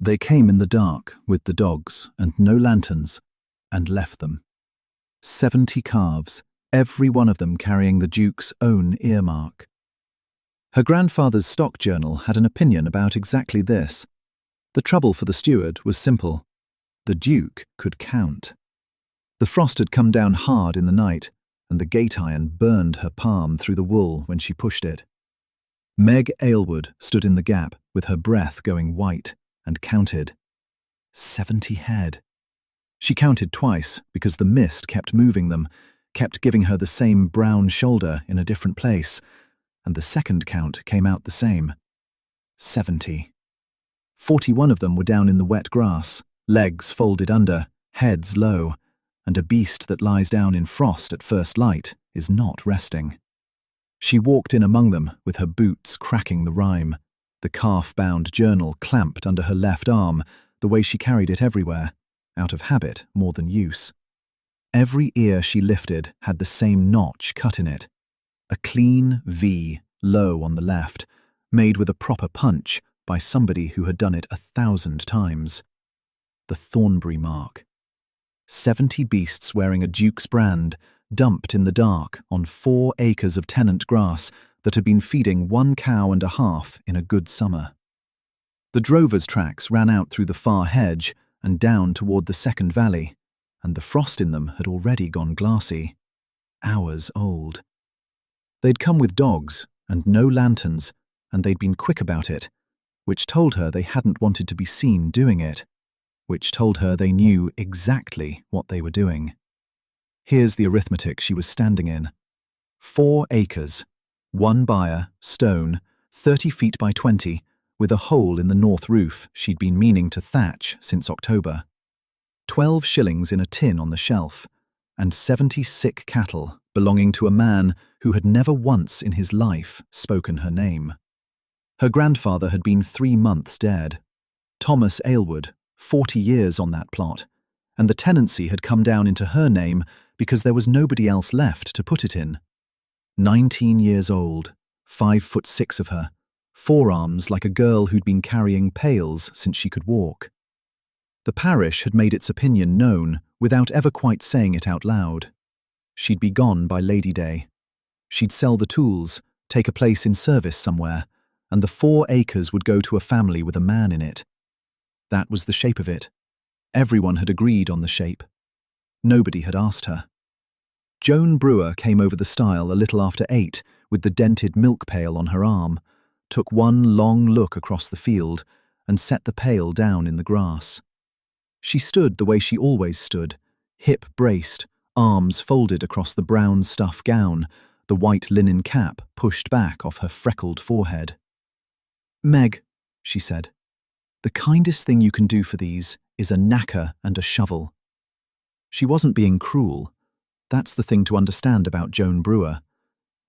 They came in the dark with the dogs and no lanterns, and left them. 70 calves, every one of them carrying the Duke's own earmark. Her grandfather's stock journal had an opinion about exactly this. The trouble for the steward was simple. The Duke could count. The frost had come down hard in the night, and the gate iron burned her palm through the wool when she pushed it. Meg Aylward stood in the gap with her breath going white and counted. 70 head. She counted twice because the mist kept moving them, kept giving her the same brown shoulder in a different place, and the second count came out the same. 70. 41 of them were down in the wet grass, legs folded under, heads low, and a beast that lies down in frost at first light is not resting. She walked in among them with her boots cracking the rime, the calf-bound journal clamped under her left arm, the way she carried it everywhere, out of habit more than use. Every ear she lifted had the same notch cut in it, a clean V low on the left, made with a proper punch by somebody who had done it 1,000 times. The Thornbury mark. 70 beasts wearing a Duke's brand, dumped in the dark on 4 acres of tenant grass that had been feeding 1 cow and a half in a good summer. The drovers' tracks ran out through the far hedge and down toward the second valley, and the frost in them had already gone glassy, hours old. They'd come with dogs and no lanterns, and they'd been quick about it, which told her they hadn't wanted to be seen doing it, which told her they knew exactly what they were doing. Here's the arithmetic she was standing in. 4 acres, 1 byre, stone, 30 feet by 20, with a hole in the north roof she'd been meaning to thatch since October. 12 shillings in a tin on the shelf, and 70 sick cattle belonging to a man who had never once in his life spoken her name. Her grandfather had been 3 months dead. Thomas Aylward, 40 years on that plot, and the tenancy had come down into her name because there was nobody else left to put it in. 19 years old, 5'6" of her, forearms like a girl who'd been carrying pails since she could walk. The parish had made its opinion known without ever quite saying it out loud. She'd be gone by Lady Day. She'd sell the tools, take a place in service somewhere, and the 4 acres would go to a family with a man in it. That was the shape of it. Everyone had agreed on the shape. Nobody had asked her. Joan Brewer came over the stile a little after 8 with the dented milk pail on her arm, took one long look across the field, and set the pail down in the grass. She stood the way she always stood, hip braced, arms folded across the brown stuff gown, the white linen cap pushed back off her freckled forehead. "Meg," she said, "the kindest thing you can do for these is a knacker and a shovel." She wasn't being cruel. That's the thing to understand about Joan Brewer.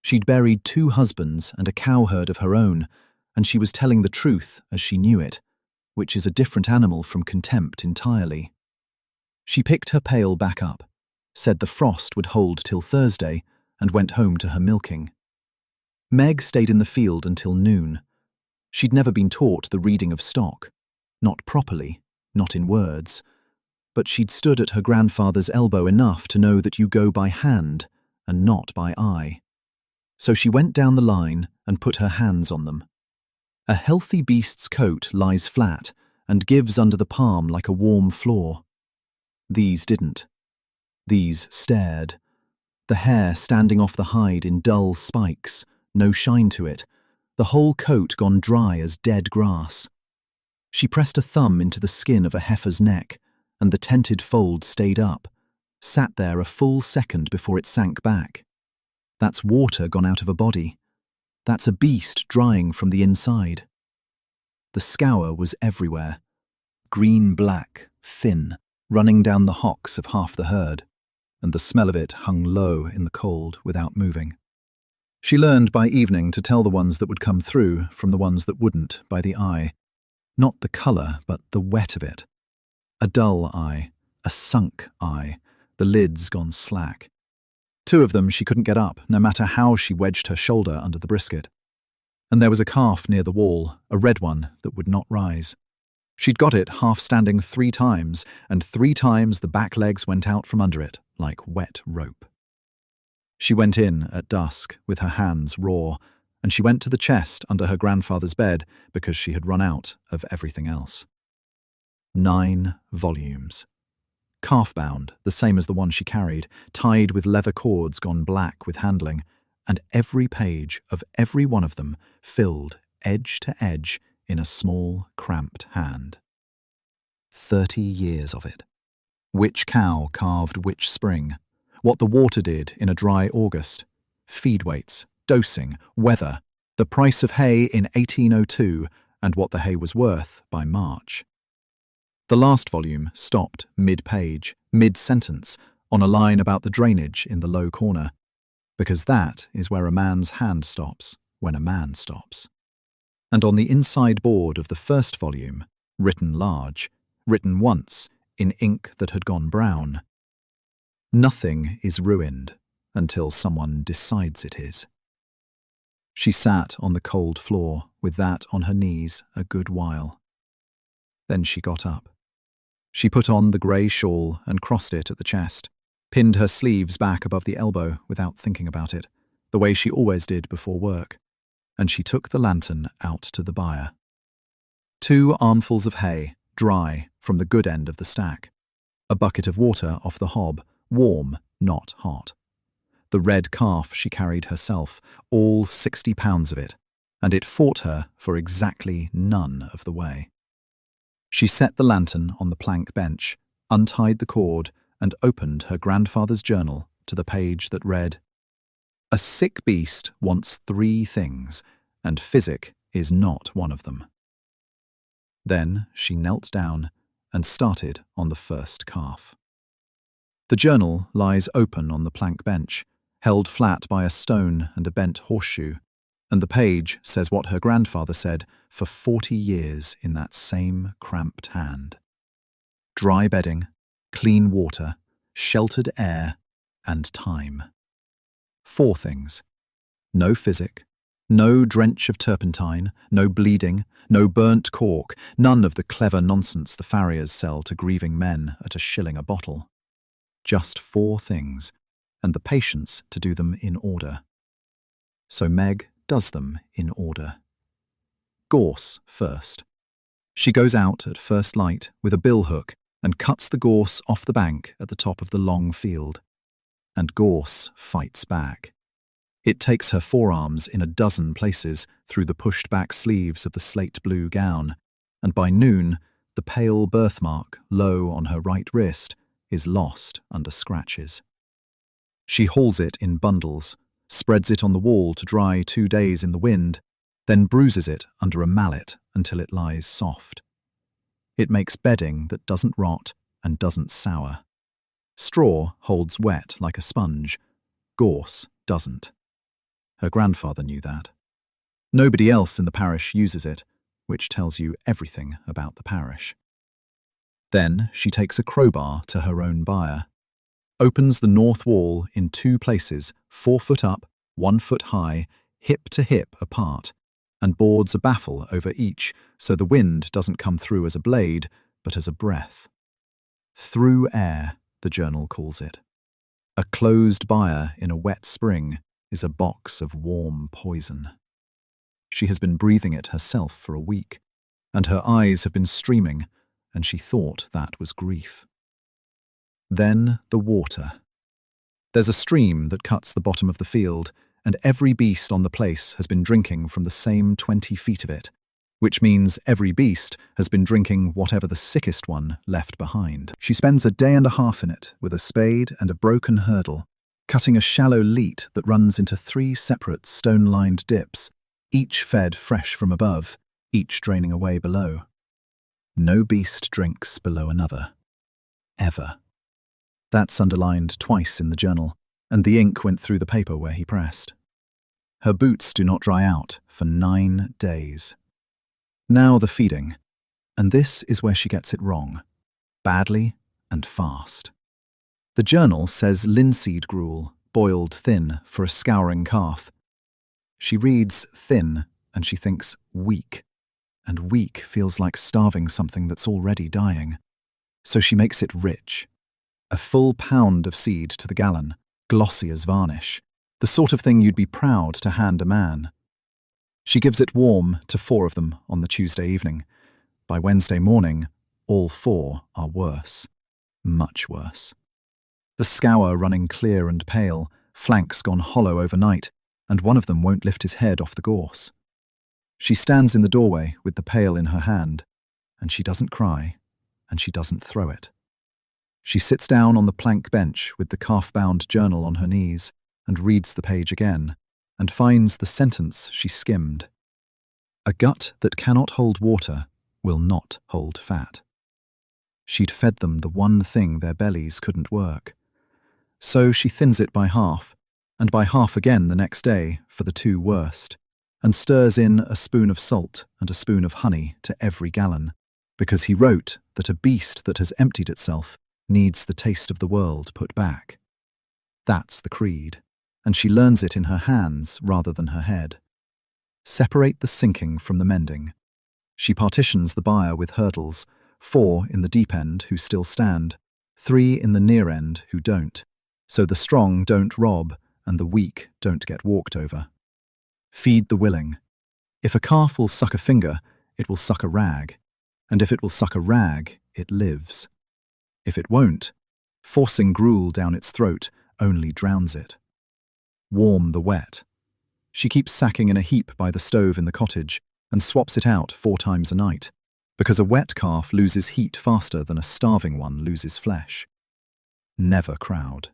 She'd buried 2 husbands and a cowherd of her own, and she was telling the truth as she knew it, which is a different animal from contempt entirely. She picked her pail back up, said the frost would hold till Thursday, and went home to her milking. Meg stayed in the field until noon. She'd never been taught the reading of stock, not properly, not in words, but she'd stood at her grandfather's elbow enough to know that you go by hand and not by eye. So she went down the line and put her hands on them. A healthy beast's coat lies flat and gives under the palm like a warm floor. These didn't. These stared, the hair standing off the hide in dull spikes, no shine to it, the whole coat gone dry as dead grass. She pressed a thumb into the skin of a heifer's neck, and the tented fold stayed up, sat there a full second before it sank back. That's water gone out of a body. That's a beast drying from the inside. The scour was everywhere, green-black, thin, running down the hocks of half the herd, and the smell of it hung low in the cold without moving. She learned by evening to tell the ones that would come through from the ones that wouldn't by the eye. Not the colour, but the wet of it. A dull eye, a sunk eye, the lids gone slack. 2 of them she couldn't get up, no matter how she wedged her shoulder under the brisket. And there was a calf near the wall, a red one that would not rise. She'd got it half-standing 3 times, and 3 times the back legs went out from under it like wet rope. She went in at dusk with her hands raw, and she went to the chest under her grandfather's bed because she had run out of everything else. 9 volumes. Calf-bound, the same as the one she carried, tied with leather cords gone black with handling, and every page of every one of them filled edge to edge in a small, cramped hand. 30 years of it. Which cow calved which spring, what the water did in a dry August, feed weights, dosing, weather, the price of hay in 1802, and what the hay was worth by March. The last volume stopped mid-page, mid-sentence, on a line about the drainage in the low corner, because that is where a man's hand stops when a man stops. And on the inside board of the first volume, written large, written once in ink that had gone brown, "Nothing is ruined until someone decides it is." She sat on the cold floor with that on her knees a good while. Then she got up. She put on the grey shawl and crossed it at the chest, pinned her sleeves back above the elbow without thinking about it, the way she always did before work, and she took the lantern out to the byre. 2 armfuls of hay, dry, from the good end of the stack. A bucket of water off the hob, warm, not hot. The red calf she carried herself, all 60 pounds of it, and it fought her for exactly none of the way. She set the lantern on the plank bench, untied the cord, and opened her grandfather's journal to the page that read, "A sick beast wants 3 things, and physic is not one of them." Then she knelt down and started on the first calf. The journal lies open on the plank bench, held flat by a stone and a bent horseshoe, and the page says what her grandfather said for 40 years in that same cramped hand. Dry bedding, clean water, sheltered air, and time. 4 things. No physic, no drench of turpentine, no bleeding, no burnt cork, none of the clever nonsense the farriers sell to grieving men at a shilling a bottle. Just 4 things, and the patience to do them in order. So Meg does them in order. Gorse first. She goes out at first light with a billhook and cuts the gorse off the bank at the top of the long field. And gorse fights back. It takes her forearms in a dozen places through the pushed-back sleeves of the slate-blue gown, and by noon, the pale birthmark low on her right wrist is lost under scratches. She hauls it in bundles, spreads it on the wall to dry 2 days in the wind, then bruises it under a mallet until it lies soft. It makes bedding that doesn't rot and doesn't sour. Straw holds wet like a sponge. Gorse doesn't. Her grandfather knew that. Nobody else in the parish uses it, which tells you everything about the parish. Then she takes a crowbar to her own byre, opens the north wall in 2 places, 4 foot up, 1 foot high, hip to hip apart, and boards a baffle over each so the wind doesn't come through as a blade, but as a breath. Through air, the journal calls it. A closed byre in a wet spring is a box of warm poison. She has been breathing it herself for a week, and her eyes have been streaming, and she thought that was grief. Then the water. There's a stream that cuts the bottom of the field, and every beast on the place has been drinking from the same 20 feet of it, which means every beast has been drinking whatever the sickest one left behind. She spends a day and a half in it with a spade and a broken hurdle, cutting a shallow leat that runs into 3 separate stone-lined dips, each fed fresh from above, each draining away below. No beast drinks below another. Ever. That's underlined twice in the journal, and the ink went through the paper where he pressed. Her boots do not dry out for 9 days. Now the feeding, and this is where she gets it wrong, badly and fast. The journal says linseed gruel, boiled thin for a scouring calf. She reads thin, and she thinks weak, and weak feels like starving something that's already dying. So she makes it rich. A full pound of seed to the gallon, glossy as varnish, the sort of thing you'd be proud to hand a man. She gives it warm to 4 of them on the Tuesday evening. By Wednesday morning, all 4 are worse. Much worse. The scour running clear and pale, flanks gone hollow overnight, and one of them won't lift his head off the gorse. She stands in the doorway with the pail in her hand, and she doesn't cry, and she doesn't throw it. She sits down on the plank bench with the calf-bound journal on her knees and reads the page again, and finds the sentence she skimmed. A gut that cannot hold water will not hold fat. She'd fed them the one thing their bellies couldn't work. So she thins it by half, and by half again the next day for the 2 worst, and stirs in a spoon of salt and a spoon of honey to every gallon, because he wrote that a beast that has emptied itself needs the taste of the world put back. That's the creed, and she learns it in her hands rather than her head. Separate the sinking from the mending. She partitions the byre with hurdles, 4 in the deep end who still stand, 3 in the near end who don't, so the strong don't rob and the weak don't get walked over. Feed the willing. If a calf will suck a finger, it will suck a rag, and if it will suck a rag, it lives. If it won't, forcing gruel down its throat only drowns it. Warm the wet. She keeps sacking in a heap by the stove in the cottage and swaps it out 4 times a night, because a wet calf loses heat faster than a starving one loses flesh. Never crowd.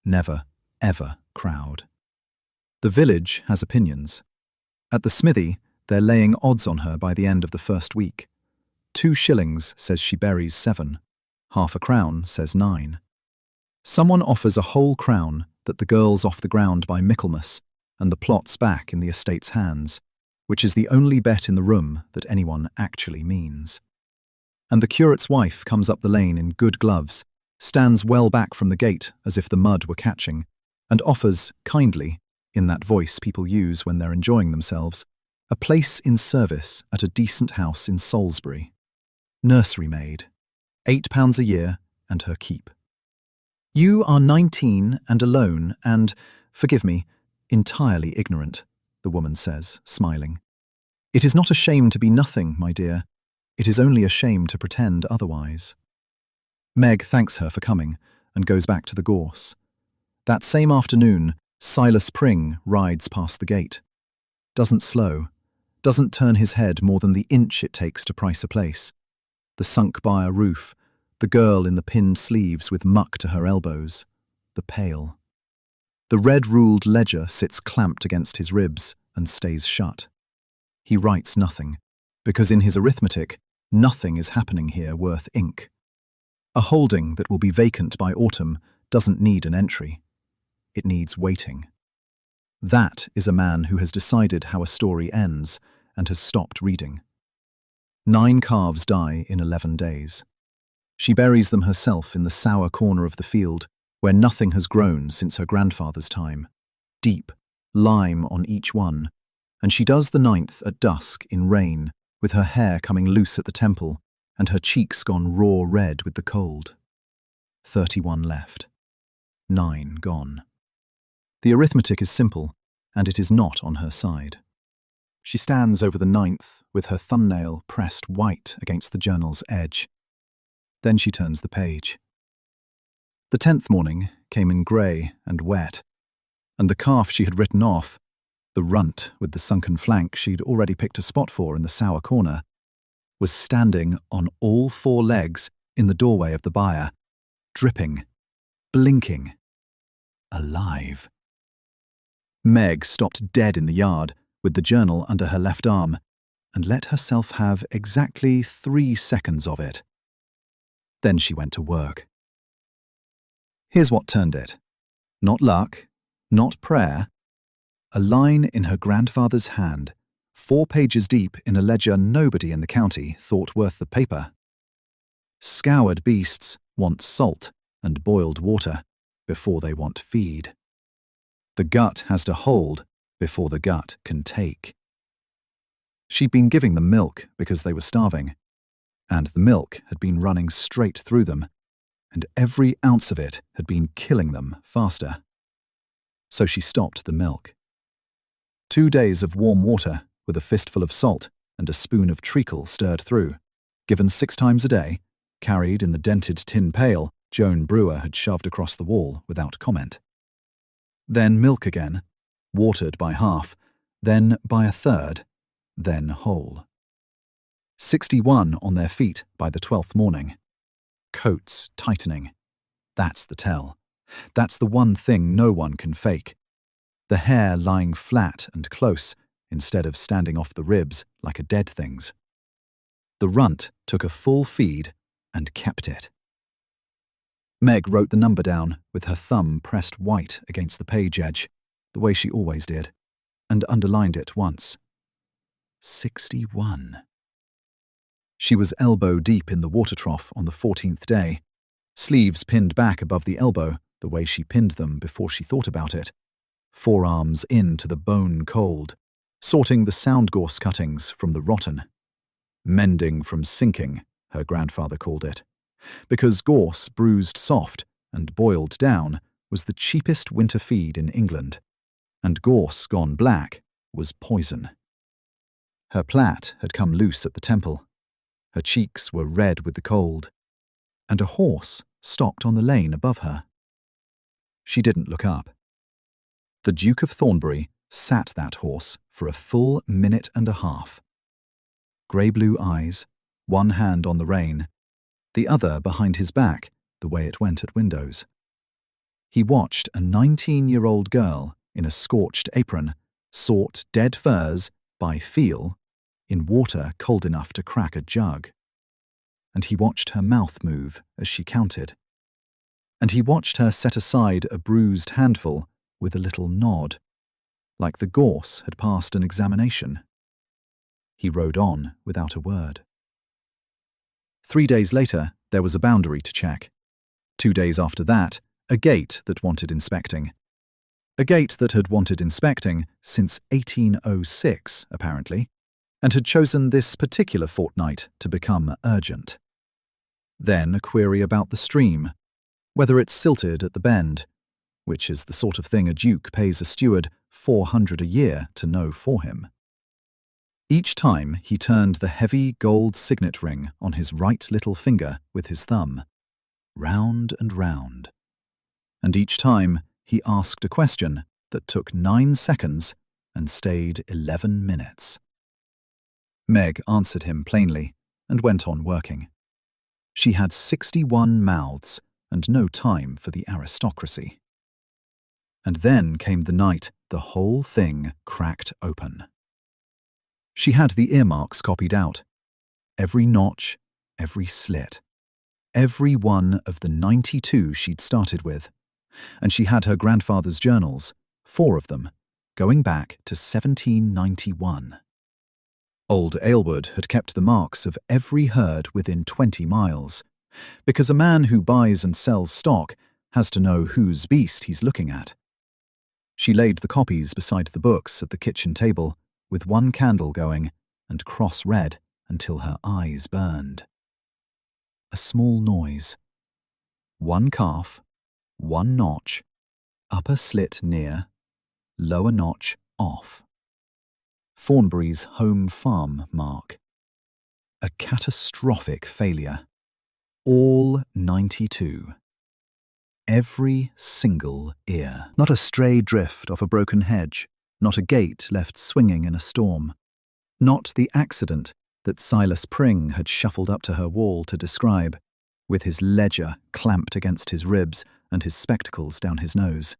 Never, ever crowd. The village has opinions. At the smithy, they're laying odds on her by the end of the first week. 2 shillings says she buries 7. Half a crown says 9. Someone offers a whole crown that the girl's off the ground by Michaelmas and the plot's back in the estate's hands, which is the only bet in the room that anyone actually means. And the curate's wife comes up the lane in good gloves, stands well back from the gate as if the mud were catching, and offers, kindly, in that voice people use when they're enjoying themselves, a place in service at a decent house in Salisbury. Nursery maid, £8 a year, and her keep. You are 19 and alone and, forgive me, entirely ignorant, the woman says, smiling. It is not a shame to be nothing, my dear. It is only a shame to pretend otherwise. Meg thanks her for coming and goes back to the gorse. That same afternoon, Silas Pring rides past the gate. Doesn't slow, doesn't turn his head more than the inch it takes to price a place. The sunk byre roof, the girl in the pinned sleeves with muck to her elbows, the pail. The red-ruled ledger sits clamped against his ribs and stays shut. He writes nothing, because in his arithmetic, nothing is happening here worth ink. A holding that will be vacant by autumn doesn't need an entry. It needs waiting. That is a man who has decided how a story ends and has stopped reading. 9 calves die in 11 days. She buries them herself in the sour corner of the field where nothing has grown since her grandfather's time. Deep, lime on each one, and she does the 9th at dusk in rain, with her hair coming loose at the temple and her cheeks gone raw red with the cold. 31 left. 9 gone. The arithmetic is simple, and it is not on her side. She stands over the 9th with her thumbnail pressed white against the journal's edge. Then she turns the page. The 10th morning came in grey and wet, and the calf she had written off, the runt with the sunken flank she'd already picked a spot for in the sour corner, was standing on all 4 legs in the doorway of the byre, dripping, blinking, alive. Meg stopped dead in the yard, with the journal under her left arm, and let herself have exactly 3 seconds of it. Then she went to work. Here's what turned it. Not luck, not prayer. A line in her grandfather's hand, 4 pages deep in a ledger nobody in the county thought worth the paper. Scoured beasts want salt and boiled water before they want feed. The gut has to hold before the gut can take. She'd been giving them milk because they were starving, and the milk had been running straight through them, and every ounce of it had been killing them faster. So she stopped the milk. 2 days of warm water with a fistful of salt and a spoon of treacle stirred through, given 6 times a day, carried in the dented tin pail Joan Brewer had shoved across the wall without comment. Then milk again, watered by half, then by a third, then whole. 61 on their feet by the 12th morning. Coats tightening. That's the tell. That's the one thing no one can fake. The hair lying flat and close instead of standing off the ribs like a dead thing's. The runt took a full feed and kept it. Meg wrote the number down with her thumb pressed white against the page edge, the way she always did, and underlined it once. 61. She was elbow deep in the water trough on the 14th day, sleeves pinned back above the elbow the way she pinned them before she thought about it, forearms in to the bone cold, sorting the sound gorse cuttings from the rotten. Mending from sinking, her grandfather called it, because gorse bruised soft and boiled down was the cheapest winter feed in England, and gorse gone black was poison. Her plait had come loose at the temple. Her cheeks were red with the cold, and a horse stopped on the lane above her. She didn't look up. The Duke of Thornbury sat that horse for a full minute and a half. Grey-blue eyes, one hand on the rein, the other behind his back, the way it went at windows. He watched a 19-year-old girl in a scorched apron sort dead furs by feel in water cold enough to crack a jug. And he watched her mouth move as she counted. And he watched her set aside a bruised handful with a little nod, like the gorse had passed an examination. He rode on without a word. 3 days later, there was a boundary to check. 2 days after that, a gate that wanted inspecting. A gate that had wanted inspecting since 1806, apparently, and had chosen this particular fortnight to become urgent. Then a query about the stream, whether it's silted at the bend, which is the sort of thing a duke pays a steward 400 a year to know for him. Each time he turned the heavy gold signet ring on his right little finger with his thumb, round and round. And each time he asked a question that took 9 seconds and stayed 11 minutes. Meg answered him plainly and went on working. She had 61 mouths and no time for the aristocracy. And then came the night the whole thing cracked open. She had the earmarks copied out. Every notch, every slit. Every one of the 92 she'd started with. And she had her grandfather's journals, 4 of them, going back to 1791. Old Aylward had kept the marks of every herd within 20 miles, because a man who buys and sells stock has to know whose beast he's looking at. She laid the copies beside the books at the kitchen table, with one candle going, and cross-read until her eyes burned. A small noise. 1 calf, 1 notch, upper slit near, lower notch off. Thornbury's home farm mark. A catastrophic failure. All 92. Every single ear. Not a stray drift off a broken hedge, not a gate left swinging in a storm. Not the accident that Silas Pring had shuffled up to her wall to describe, with his ledger clamped against his ribs and his spectacles down his nose.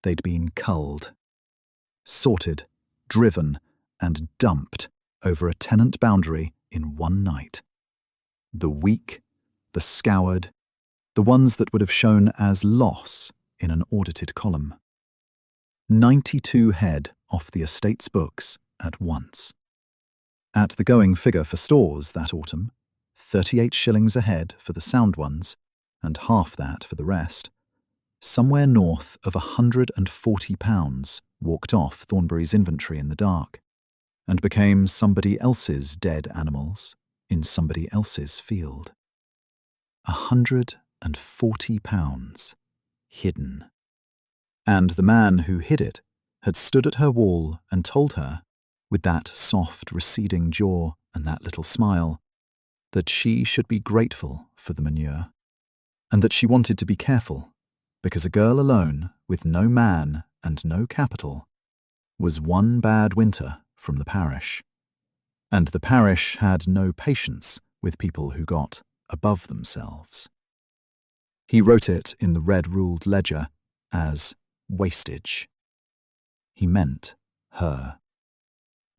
They'd been culled, sorted, driven, and dumped over a tenant boundary in one night. The weak, the scoured, the ones that would have shown as loss in an audited column. 92 head off the estate's books at once. At the going figure for stores that autumn, 38 shillings a head for the sound ones, and half that for the rest, somewhere north of £140 walked off Thornbury's inventory in the dark, and became somebody else's dead animals in somebody else's field. 140 pounds hidden. And the man who hid it had stood at her wall and told her, with that soft receding jaw and that little smile, that she should be grateful for the manure, and that she wanted to be careful, because a girl alone, with no man and no capital, was one bad winter from the parish, and the parish had no patience with people who got above themselves. He wrote it in the red-ruled ledger as wastage. He meant her.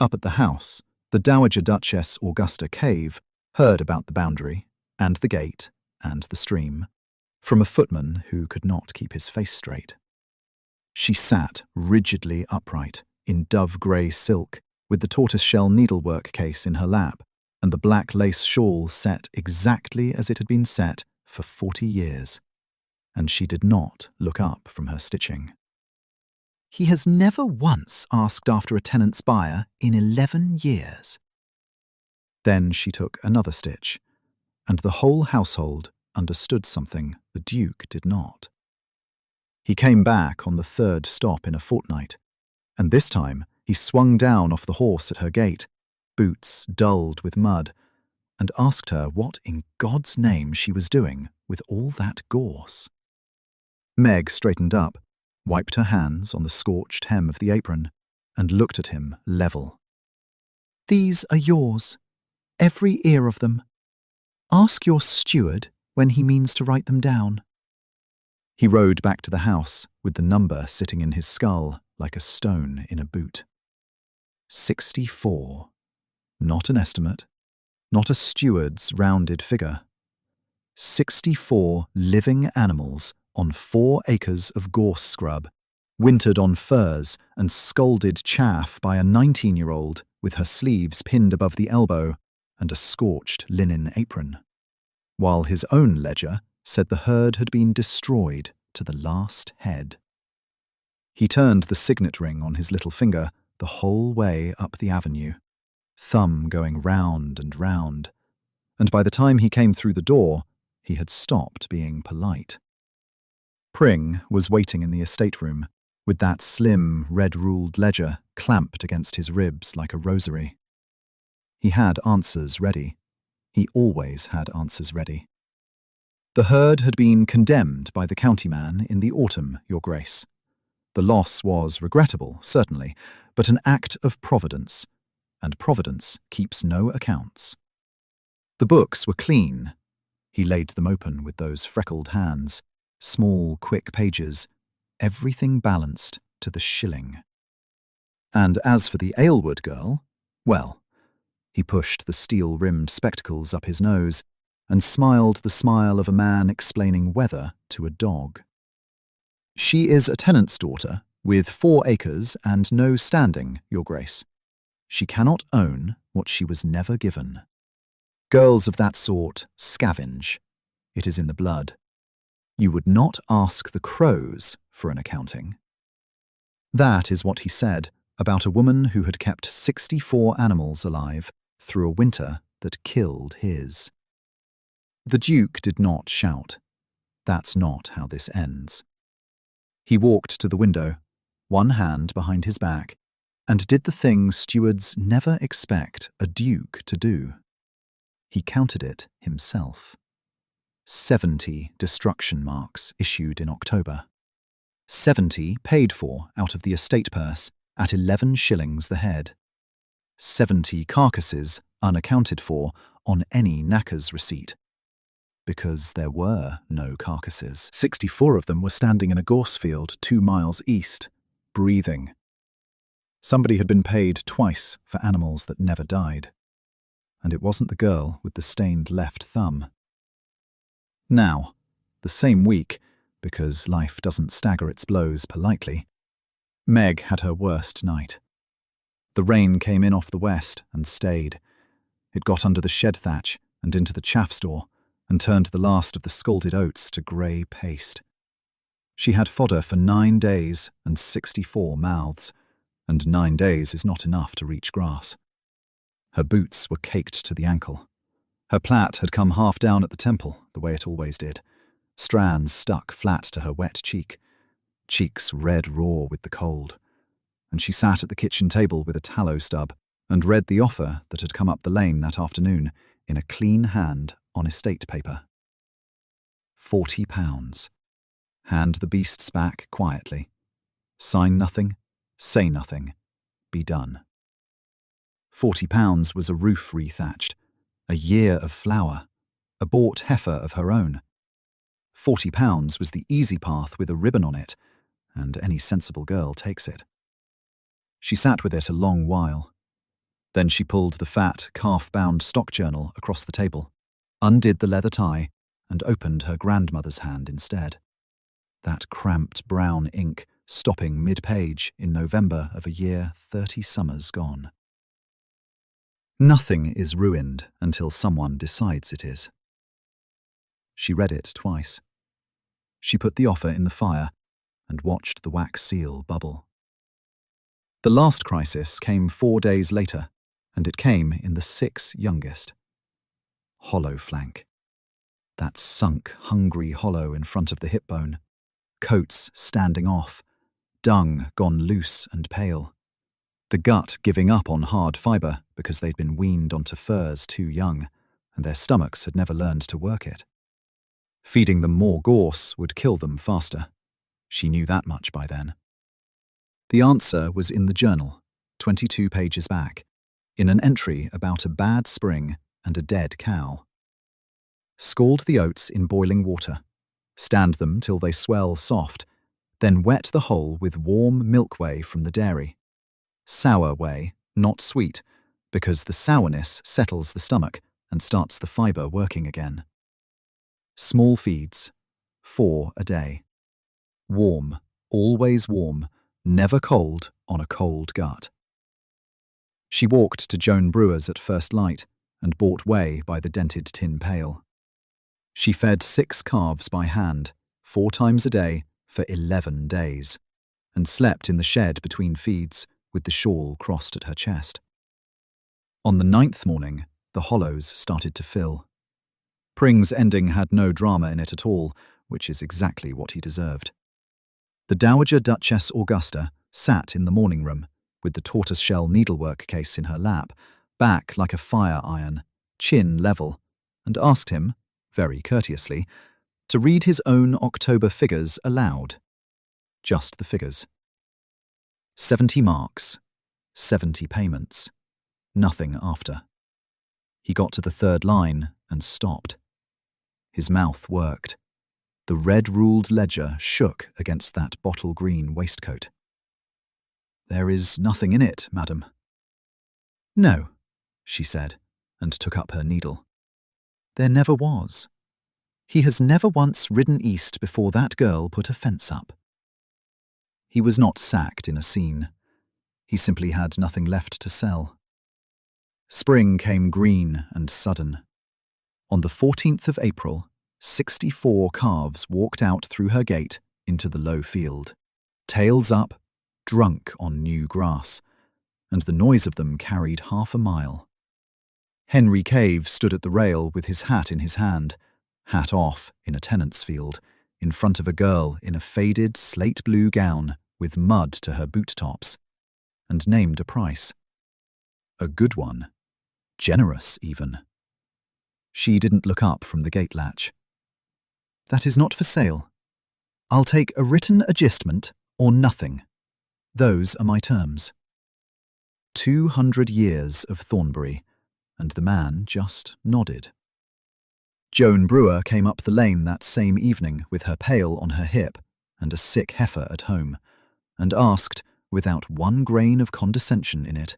Up at the house, the Dowager Duchess Augusta Cave heard about the boundary and the gate and the stream from a footman who could not keep his face straight. She sat rigidly upright in dove-grey silk with the tortoiseshell needlework case in her lap and the black lace shawl set exactly as it had been set for 40 years, and she did not look up from her stitching. "He has never once asked after a tenant's buyer in 11 years. Then she took another stitch, and the whole household understood something the Duke did not. He came back on the third stop in a fortnight, and this time he swung down off the horse at her gate, boots dulled with mud, and asked her what in God's name she was doing with all that gorse. Meg straightened up, wiped her hands on the scorched hem of the apron, and looked at him level. "These are yours, every ear of them. Ask your steward when he means to write them down." He rode back to the house with the number sitting in his skull like a stone in a boot. 64. Not an estimate, not a steward's rounded figure. 64 living animals on 4 acres of gorse scrub, wintered on furze and scalded chaff by a 19-year-old with her sleeves pinned above the elbow and a scorched linen apron, while his own ledger said the herd had been destroyed to the last head. He turned the signet ring on his little finger the whole way up the avenue, thumb going round, and by the time he came through the door, he had stopped being polite. Pring was waiting in the estate room, with that slim, red-ruled ledger clamped against his ribs like a rosary. He had answers ready. He always had answers ready. The herd had been condemned by the countyman in the autumn, Your Grace. The loss was regrettable, certainly, but an act of Providence, and Providence keeps no accounts. The books were clean. He laid them open with those freckled hands, small, quick pages, everything balanced to the shilling. And as for the Aylward girl, well, he pushed the steel-rimmed spectacles up his nose and smiled the smile of a man explaining weather to a dog. "She is a tenant's daughter, with 4 acres and no standing, Your Grace. She cannot own what she was never given. Girls of that sort scavenge. It is in the blood. You would not ask the crows for an accounting." That is what he said about a woman who had kept 64 animals alive through a winter that killed his. The Duke did not shout. That's not how this ends. He walked to the window, one hand behind his back, and did the thing stewards never expect a duke to do. He counted it himself. 70 destruction marks issued in October. 70 paid for out of the estate purse at 11 shillings the head. 70 carcasses unaccounted for on any knacker's receipt. Because there were no carcasses. 64 of them were standing in a gorse field 2 miles east, breathing. Somebody had been paid twice for animals that never died. And it wasn't the girl with the stained left thumb. Now, the same week, because life doesn't stagger its blows politely, Meg had her worst night. The rain came in off the west and stayed. It got under the shed thatch and into the chaff store and turned the last of the scalded oats to grey paste. She had fodder for 9 days and 64 mouths, and 9 days is not enough to reach grass. Her boots were caked to the ankle. Her plait had come half down at the temple, the way it always did. Strands stuck flat to her wet cheeks red raw with the cold. And she sat at the kitchen table with a tallow stub and read the offer that had come up the lane that afternoon in a clean hand on estate paper. £40. Hand the beasts back quietly. Sign nothing, say nothing, be done. £40 was a roof rethatched, a year of flour, a bought heifer of her own. £40 was the easy path with a ribbon on it, and any sensible girl takes it. She sat with it a long while. Then she pulled the fat, calf-bound stock journal across the table, undid the leather tie, and opened her grandmother's hand instead. That cramped brown ink stopping mid-page in November of a year 30 summers gone. Nothing is ruined until someone decides it is. She read it twice. She put the offer in the fire and watched the wax seal bubble. The last crisis came 4 days later, and it came in the 6 youngest. Hollow flank. That sunk, hungry hollow in front of the hip bone. Coats standing off. Dung gone loose and pale. The gut giving up on hard fibre because they'd been weaned onto furs too young, and their stomachs had never learned to work it. Feeding them more gorse would kill them faster. She knew that much by then. The answer was in the journal, 22 pages back, in an entry about a bad spring and a dead cow. Scald the oats in boiling water, stand them till they swell soft, then wet the whole with warm milk whey from the dairy. Sour whey, not sweet, because the sourness settles the stomach and starts the fibre working again. Small feeds, 4 a day. Warm, always warm, never cold on a cold gut. She walked to Joan Brewer's at first light and bought whey by the dented tin pail. She fed 6 calves by hand, 4 times a day for 11 days, and slept in the shed between feeds with the shawl crossed at her chest. On the 9th morning, the hollows started to fill. Pring's ending had no drama in it at all, which is exactly what he deserved. The Dowager Duchess Augusta sat in the morning room, with the tortoiseshell needlework case in her lap, back like a fire iron, chin level, and asked him, very courteously, to read his own October figures aloud. Just the figures. 70 marks, 70 payments, nothing after. He got to the 3rd line and stopped. His mouth worked. The red-ruled ledger shook against that bottle-green waistcoat. "There is nothing in it, madam." "No," she said, and took up her needle. "There never was. He has never once ridden east before that girl put a fence up." He was not sacked in a scene. He simply had nothing left to sell. Spring came green and sudden. On the 14th of April, 64 calves walked out through her gate into the low field, tails up, drunk on new grass, and the noise of them carried half a mile. Henry Cave stood at the rail with his hat in his hand, hat off in a tenant's field, in front of a girl in a faded slate-blue gown with mud to her boot tops, and named a price. A good one. Generous, even. She didn't look up from the gate latch. "That is not for sale. I'll take a written adjustment or nothing. Those are my terms." 200 years of Thornbury, and the man just nodded. Joan Brewer came up the lane that same evening with her pail on her hip and a sick heifer at home, and asked, without one grain of condescension in it,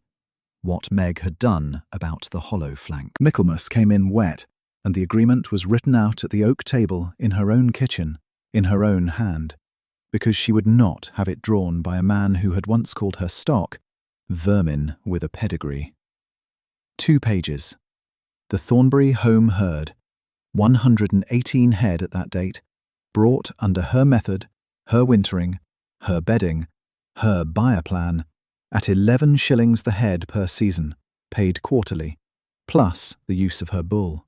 what Meg had done about the hollow flank. Michaelmas came in wet, and the agreement was written out at the oak table in her own kitchen, in her own hand, because she would not have it drawn by a man who had once called her stock vermin with a pedigree. 2 pages. The Thornbury home herd, 118 head at that date, brought under her method, her wintering, her bedding, her buyer plan, at 11 shillings the head per season, paid quarterly, plus the use of her bull.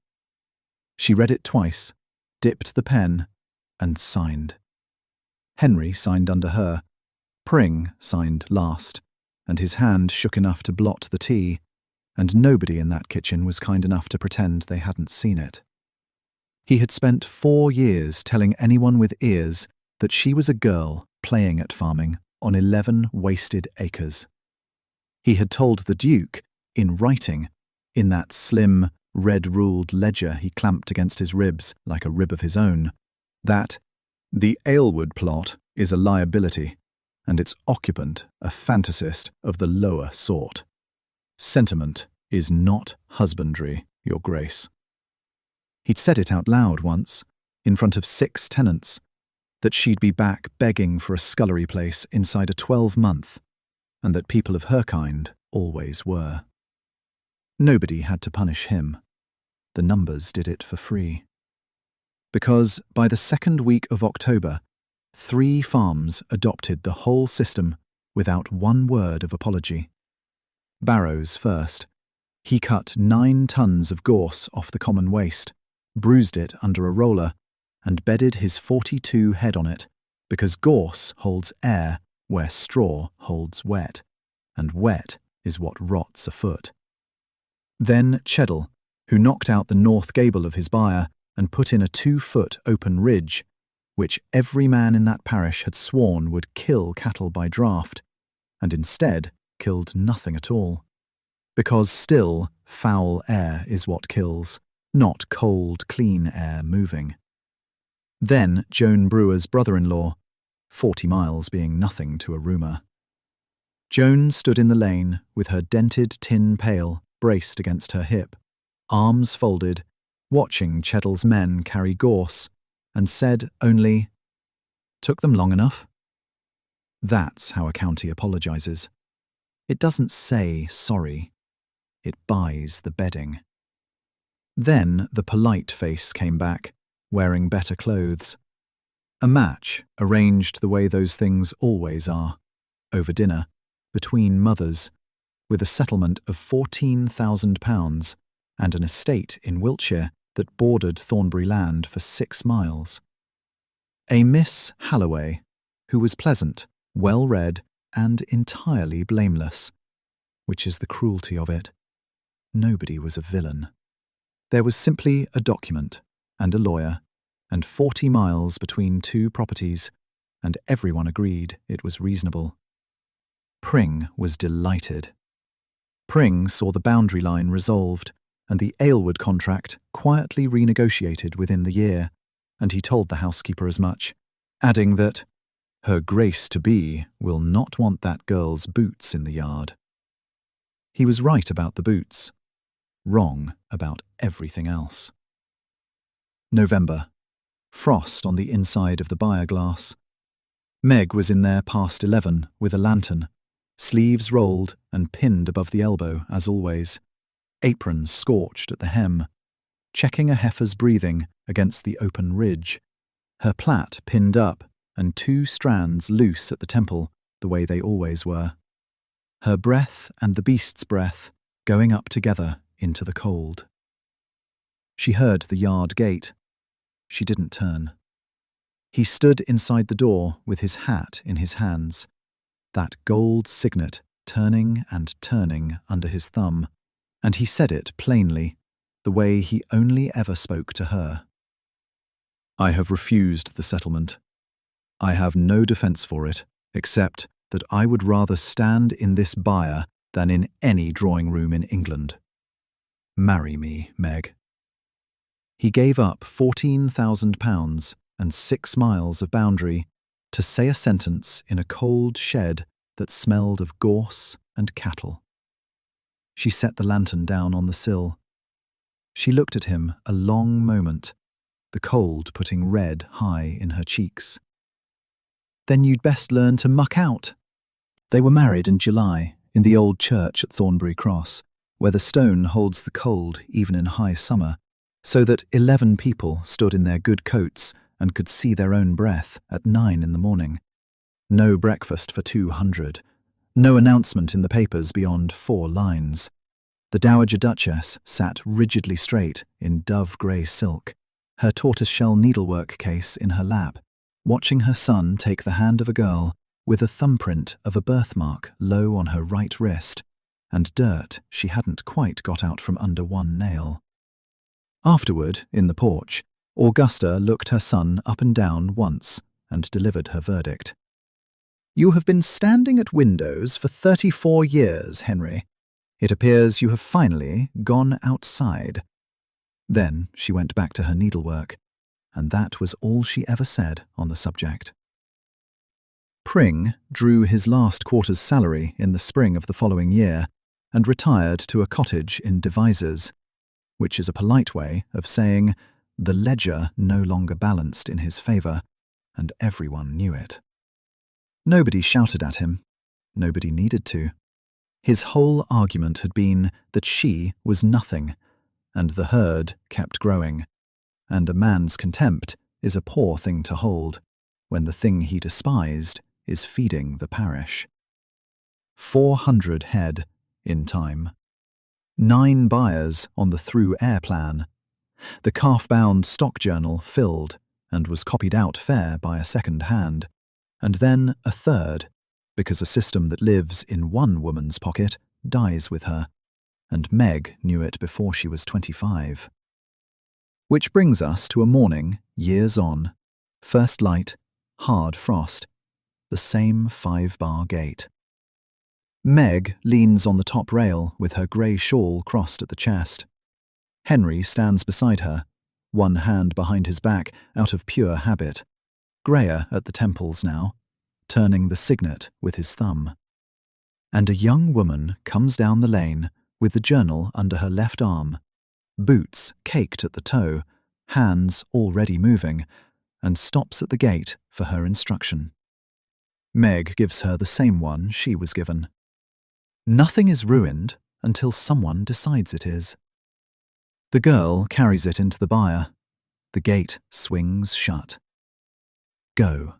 She read it twice, dipped the pen, and signed. Henry signed under her. Pring signed last, and his hand shook enough to blot the tea, and nobody in that kitchen was kind enough to pretend they hadn't seen it. He had spent 4 years telling anyone with ears that she was a girl playing at farming on 11 wasted acres. He had told the Duke, in writing, in that slim, red-ruled ledger he clamped against his ribs like a rib of his own, that the Aylward plot is a liability, and its occupant a fantasist of the lower sort. Sentiment is not husbandry, Your Grace. He'd said it out loud once, in front of 6 tenants, that she'd be back begging for a scullery place inside a 12-month, and that people of her kind always were. Nobody had to punish him. The numbers did it for free. Because by the 2nd week of October, 3 farms adopted the whole system without one word of apology. Barrows first. He cut 9 tons of gorse off the common waste, bruised it under a roller, and bedded his 42 head on it, because gorse holds air where straw holds wet, and wet is what rots a foot. Then Cheddle, who knocked out the north gable of his byre and put in a 2-foot open ridge, which every man in that parish had sworn would kill cattle by draught, and instead killed nothing at all. Because still, foul air is what kills, not cold, clean air moving. Then Joan Brewer's brother-in-law, 40 miles being nothing to a rumour. Joan stood in the lane with her dented tin pail braced against her hip, arms folded, watching Cheddle's men carry gorse, and said only, "Took them long enough?" That's how a county apologises. It doesn't say sorry. It buys the bedding. Then the polite face came back, wearing better clothes. A match arranged the way those things always are, over dinner, between mothers, with a settlement of £14,000 and an estate in Wiltshire that bordered Thornbury land for 6 miles. A Miss Halloway, who was pleasant, well-read, and entirely blameless, which is the cruelty of it. Nobody was a villain. There was simply a document and a lawyer, and 40 miles between 2 properties, and everyone agreed it was reasonable. Pring was delighted. Pring saw the boundary line resolved, and the Aylward contract quietly renegotiated within the year, and he told the housekeeper as much, adding that her Grace-to-be will not want that girl's boots in the yard. He was right about the boots, wrong about everything else. November. Frost on the inside of the byre glass. Meg was in there past 11 with a lantern, sleeves rolled and pinned above the elbow as always, apron scorched at the hem, checking a heifer's breathing against the open ridge, her plait pinned up and 2 strands loose at the temple the way they always were, her breath and the beast's breath going up together into the cold. She heard the yard gate. She didn't turn. He stood inside the door with his hat in his hands, that gold signet turning and turning under his thumb, and he said it plainly, the way he only ever spoke to her. "I have refused the settlement. I have no defence for it, except that I would rather stand in this byre than in any drawing-room in England. Marry me, Meg." He gave up £14,000 and 6 miles of boundary to say a sentence in a cold shed that smelled of gorse and cattle. She set the lantern down on the sill. She looked at him a long moment, the cold putting red high in her cheeks. "Then you'd best learn to muck out." They were married in July, in the old church at Thornbury Cross, where the stone holds the cold even in high summer, so that 11 people stood in their good coats and could see their own breath at 9 in the morning. No breakfast for 200, No announcement in the papers beyond 4 lines. The Dowager Duchess sat rigidly straight in dove-grey silk, her tortoiseshell needlework case in her lap, watching her son take the hand of a girl with a thumbprint of a birthmark low on her right wrist and dirt she hadn't quite got out from under one nail. Afterward, in the porch, Augusta looked her son up and down once and delivered her verdict. "You have been standing at windows for 34 years, Henry. It appears you have finally gone outside." Then she went back to her needlework, and that was all she ever said on the subject. Pring drew his last quarter's salary in the spring of the following year and retired to a cottage in Devizes, which is a polite way of saying the ledger no longer balanced in his favour, and everyone knew it. Nobody shouted at him. Nobody needed to. His whole argument had been that she was nothing, and the herd kept growing, and a man's contempt is a poor thing to hold when the thing he despised is feeding the parish. 400 head in time. 9 buyers on the through air plan. The calf-bound stock journal filled and was copied out fair by a second hand, and then a third, because a system that lives in one woman's pocket dies with her, and Meg knew it before she was 25. Which brings us to a morning, years on, first light, hard frost, the same 5-bar gate. Meg leans on the top rail with her grey shawl crossed at the chest. Henry stands beside her, one hand behind his back out of pure habit, greyer at the temples now, turning the signet with his thumb. And a young woman comes down the lane with the journal under her left arm, boots caked at the toe, hands already moving, and stops at the gate for her instruction. Meg gives her the same one she was given. Nothing is ruined until someone decides it is. The girl carries it into the byre. The gate swings shut. Go.